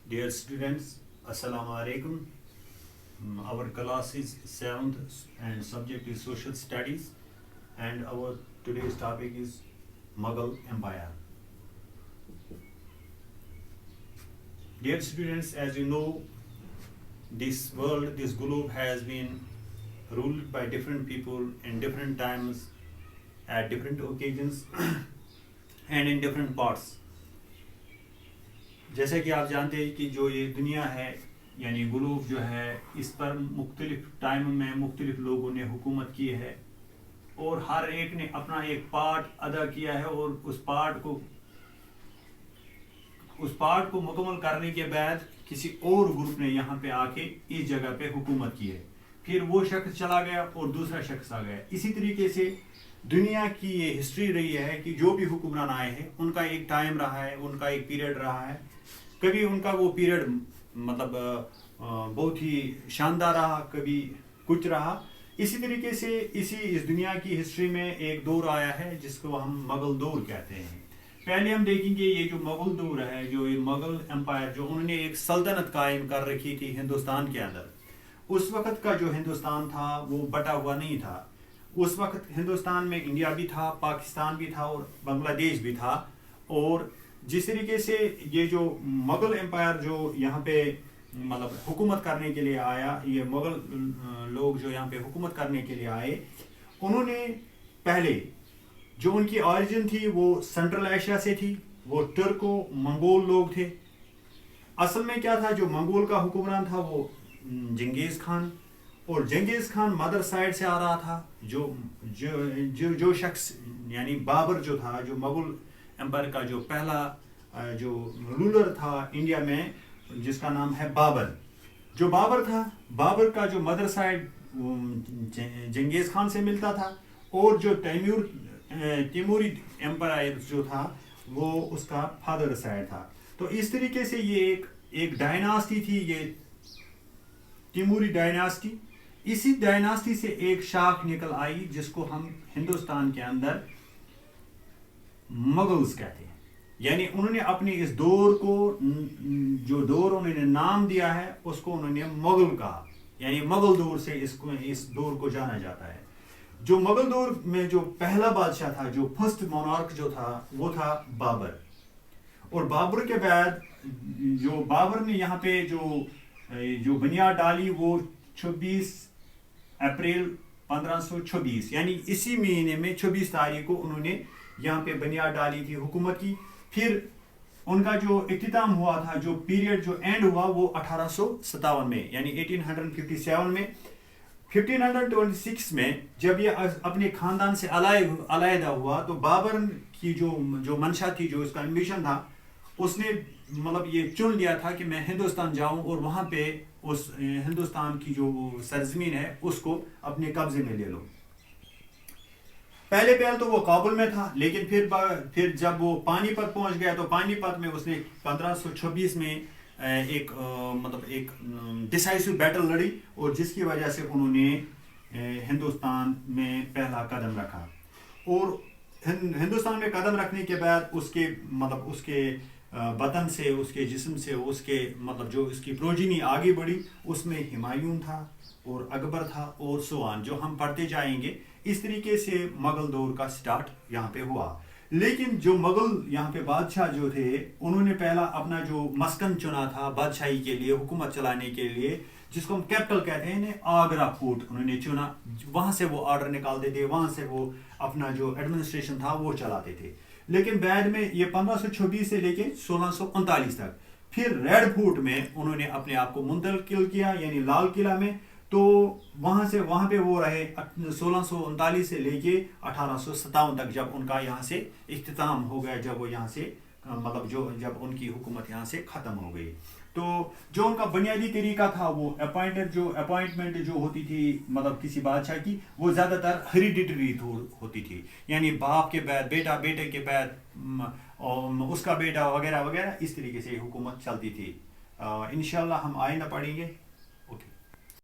Dear students, Assalamu alaikum. Our class is 7th and subject is social studies, and our today's topic is Mughal Empire. Dear students, as you know, this world, this globe has been ruled by different people in different times, at different occasions and in different parts. جیسے کہ آپ جانتے ہیں کہ جو یہ دنیا ہے یعنی گلوب جو ہے اس پر مختلف ٹائم میں مختلف لوگوں نے حکومت کی ہے اور ہر ایک نے اپنا ایک پارٹ ادا کیا ہے اور اس پارٹ کو مکمل کرنے کے بعد کسی اور گروپ نے یہاں پہ آ کے اس جگہ پہ حکومت کی ہے. پھر وہ شخص چلا گیا اور دوسرا شخص آ گیا. اسی طریقے سے دنیا کی یہ ہسٹری رہی ہے کہ جو بھی حکمران آئے ہیں ان کا ایک ٹائم رہا ہے, ان کا ایک پیریڈ رہا ہے. کبھی ان کا وہ پیریڈ مطلب بہت ہی شاندار رہا, کبھی کچھ رہا. اسی طریقے سے اس دنیا کی ہسٹری میں ایک دور آیا ہے جس کو ہم مغل دور کہتے ہیں. پہلے ہم دیکھیں گے یہ جو مغل دور ہے, جو یہ مغل امپائر جو انہوں نے ایک سلطنت قائم کر رکھی تھی ہندوستان کے اندر. اس وقت کا جو ہندوستان تھا وہ بٹا ہوا نہیں تھا. اس وقت ہندوستان میں انڈیا بھی تھا, پاکستان بھی تھا اور بنگلہ دیش بھی تھا. اور جس طریقے سے یہ جو مغل امپائر جو یہاں پہ مطلب حکومت کرنے کے لیے آیا, یہ مغل لوگ جو یہاں پہ حکومت کرنے کے لیے آئے, انہوں نے پہلے جو ان کی آریجن تھی وہ سنٹرل ایشیا سے تھی. وہ ٹرکو منگول لوگ تھے. اصل میں کیا تھا, جو منگول کا حکمران تھا وہ جنگیز خان, اور جنگیز خان مدر سائڈ سے آ رہا تھا. جو شخص یعنی بابر جو تھا, جو مغل امپائر کا جو پہلا جو رولر تھا انڈیا میں, جس کا نام ہے بابر. جو بابر تھا, بابر کا جو مدر سائڈ جنگیز خان سے ملتا تھا, اور جو تیموری امپائر جو تھا وہ اس کا فادر سائڈ تھا. تو اس طریقے سے یہ ایک ڈائناسٹی تھی, یہ تیموری ڈائناسٹی. اسی ڈائناسٹی سے ایک شاخ نکل آئی جس کو ہم ہندوستان کے اندر مغلز کہتے ہیں. یعنی انہوں نے اپنے اس دور کو, جو دور انہوں نے نام دیا ہے اس کو انہوں نے مغل کہا. یعنی مغل دور سے اس دور کو جانا جاتا ہے. جو مغل دور میں جو پہلا بادشاہ تھا, جو فرسٹ مونارک جو تھا, وہ تھا بابر. اور بابر کے بعد جو بابر نے یہاں پہ جو بنیاد ڈالی وہ 26 اپریل 1526 یعنی اسی مہینے میں 26 تاریخ کو انہوں نے یہاں پہ بنیاد ڈالی تھی حکومت کی. پھر ان کا جو اختتام ہوا تھا, جو پیریڈ جو اینڈ ہوا وہ 1857 میں یعنی 1857 میں. 1526 میں جب یہ اپنے خاندان سے علیحدہ ہوا تو بابر کی جو منشا تھی, جو اس کا ایمبیشن تھا, اس نے مطلب یہ چن لیا تھا کہ میں ہندوستان جاؤں اور وہاں پہ اس ہندوستان کی جو سرزمین ہے اس کو اپنے قبضے میں لے لوں. پہلے تو وہ کابل میں تھا, لیکن پھر جب وہ پانی پت پہنچ گیا تو پانی پت میں اس نے 1526 میں ایک ڈیسائسو بیٹل لڑی, اور جس کی وجہ سے انہوں نے ہندوستان میں پہلا قدم رکھا. اور ہندوستان میں قدم رکھنے کے بعد اس کے وطن سے, اس کے جسم سے, اس کے جو اس کی پروجینی آگے بڑھی. اس میں ہمایوں تھا اور اکبر تھا اور سوان, جو ہم پڑھتے جائیں گے. اس طریقے سے مغل دور کا سٹارٹ یہاں پہ ہوا. لیکن جو مغل یہاں پہ بادشاہ جو تھے, انہوں نے پہلا اپنا جو مسکن چنا تھا بادشاہی کے لیے, حکومت چلانے کے لیے, جس کو ہم کیپٹل کہتے ہیں, آگرہ فورٹ انہوں نے چنا. وہاں سے وہ آرڈر نکالتے تھے, وہاں سے وہ اپنا جو ایڈمنسٹریشن تھا وہ چلاتے تھے. لیکن بعد میں یہ 1526 سے لے کے 1639 تک پھر ریڈ فورٹ میں انہوں نے اپنے آپ کو منتقل کیا, یعنی لال قلعہ میں. تو وہاں پہ وہ رہے 1639 سے لے کے 1857 تک, جب ان کا یہاں سے اختتام ہو گیا, جب وہ یہاں سے جب ان کی حکومت یہاں سے ختم ہو گئی. تو جو ان کا بنیادی طریقہ تھا وہ اپائنٹمنٹ جو ہوتی تھی کسی بادشاہ کی, وہ زیادہ تر ہیریڈیٹری ہوتی تھی. یعنی باپ کے بعد بیٹا, بیٹے کے بعد اس کا بیٹا, وغیرہ وغیرہ. اس طریقے سے حکومت چلتی تھی. انشاءاللہ ہم آئندہ پڑھیں گے.